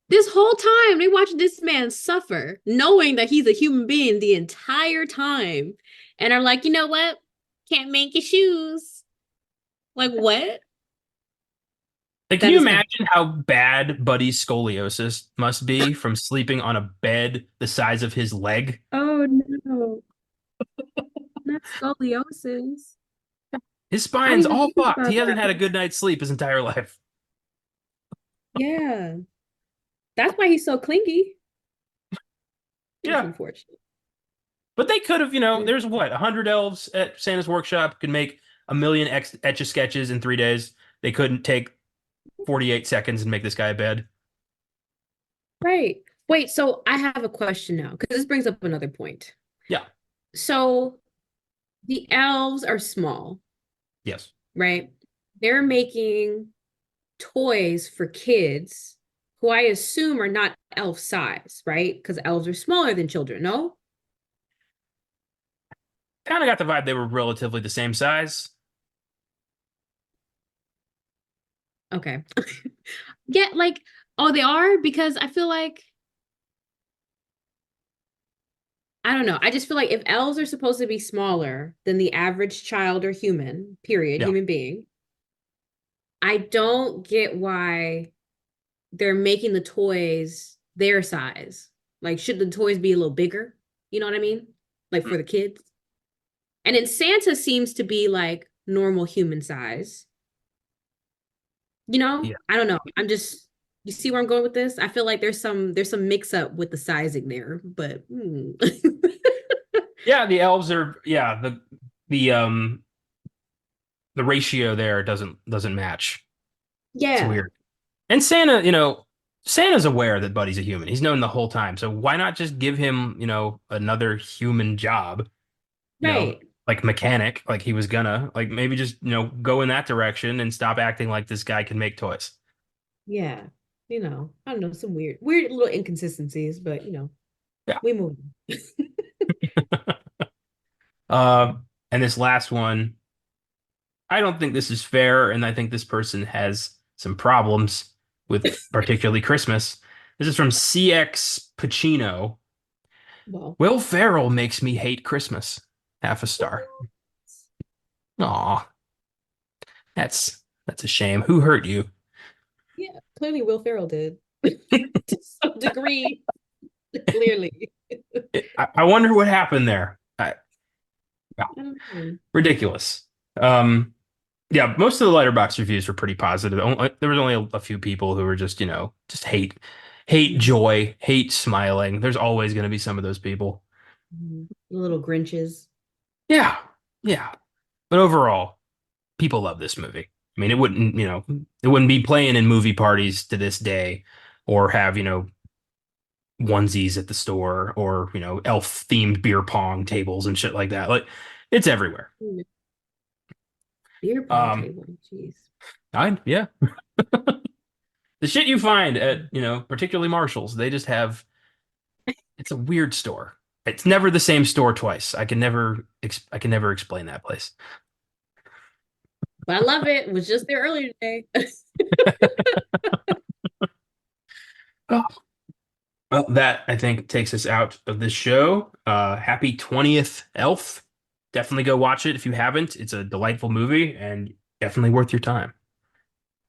This whole time they watch this man suffer, knowing that he's a human being the entire time, and are like, you know what? Can't make your shoes. Like what? Like, can That you is kind imagine how bad Buddy's scoliosis must be from sleeping on a bed the size of his leg? oh no, not scoliosis. His I didn't spine's even all think fucked. about He hasn't had a that. good night's sleep his entire life. Yeah, that's why he's so clingy. It's Yeah. unfortunate. But they could have, Yeah. there's what, 100 elves at Santa's workshop could make a million etch-a-sketches in 3 days. They couldn't take 48 seconds and make this guy a bed. Right. Wait, so I have a question now, because this brings up another point. Yeah. So the elves are small, Yes. right? They're making toys for kids who I assume are not elf size, right? Because elves are smaller than children, no? Kind of got the vibe they were relatively the same size. Okay. Yeah, like, oh, they are? Because I feel like, I don't know. I just feel like if elves are supposed to be smaller than the average child or human, period, Yeah. human being, I don't get why they're making the toys their size. Like, should the toys be a little bigger? You know what I mean? Like Mm. for the kids. And then Santa seems to be like normal human size. You know? Yeah. I don't know. I'm just you see where I'm going with this? I feel like there's some mix up with the sizing there, but Yeah, the elves are yeah, the ratio there doesn't match. It's yeah, weird. And Santa, Santa's aware that Buddy's a human. He's known the whole time. So why not just give him, another human job, you know, right. like mechanic, like he was gonna, like maybe just, go in that direction and stop acting like this guy can make toys. Yeah. I don't know, some weird little inconsistencies, but Yeah. we move. Uh, and this last one, I don't think this is fair, and I think this person has some problems with particularly Christmas. This is from CX Pacino. Well, Will Ferrell makes me hate Christmas. Half a star. Aw, that's a shame. Who hurt you? yeah, clearly Will Ferrell did to some degree. Clearly. I wonder what happened there. Yeah, I don't know. ridiculous. Yeah, most of the letterbox reviews were pretty positive. There was only a few people who were just, just hate joy, hate smiling. There's always going to be some of those people. Little Grinches. Yeah, yeah. But overall, people love this movie. I mean, it wouldn't be playing in movie parties to this day or have, onesies at the store or, elf themed beer pong tables and shit like that. Like it's everywhere. Beer pong Um, table. Jeez. yeah. The shit you find at, particularly Marshalls, they just have it's a weird store. It's never the same store twice. I can never explain that place. But I love it. Was just there earlier today. Oh. Well, that I think takes us out of this show. Happy 20th Elf. Definitely go watch it if you haven't. It's a delightful movie and definitely worth your time.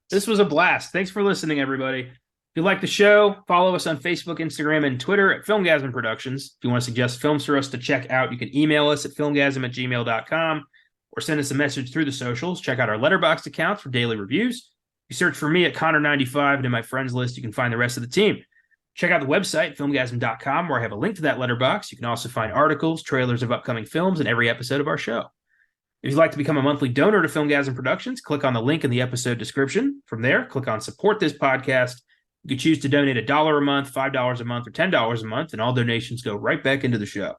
This was a blast. Thanks for listening, everybody. If you like the show, follow us on Facebook, Instagram, and Twitter at Filmgazm Productions. If you want to suggest films for us to check out, you can email us at filmgazm@gmail.com or send us a message through the socials. Check out our Letterboxd account for daily reviews. If you search for me at Connor95 and in my friends list, you can find the rest of the team. Check out the website, filmgazm.com, where I have a link to that letterbox. You can also find articles, trailers of upcoming films, and every episode of our show. If you'd like to become a monthly donor to Filmgazm Productions, click on the link in the episode description. From there, click on Support This Podcast. You can choose to donate $1 a month, $5 a month, or $10 a month, and all donations go right back into the show.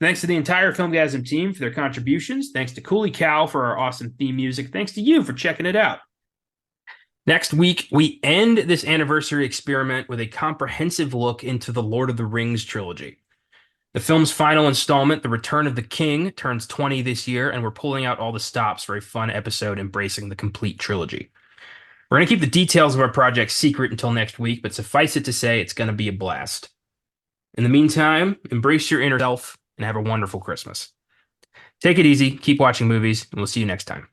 Thanks to the entire Filmgazm team for their contributions. Thanks to Cooley Cow for our awesome theme music. Thanks to you for checking it out. Next week, we end this anniversary experiment with a comprehensive look into the Lord of the Rings trilogy. The film's final installment, The Return of the King, turns 20 this year, and we're pulling out all the stops for a fun episode embracing the complete trilogy. We're going to keep the details of our project secret until next week, but suffice it to say, it's going to be a blast. In the meantime, embrace your inner self and have a wonderful Christmas. Take it easy, keep watching movies, and we'll see you next time.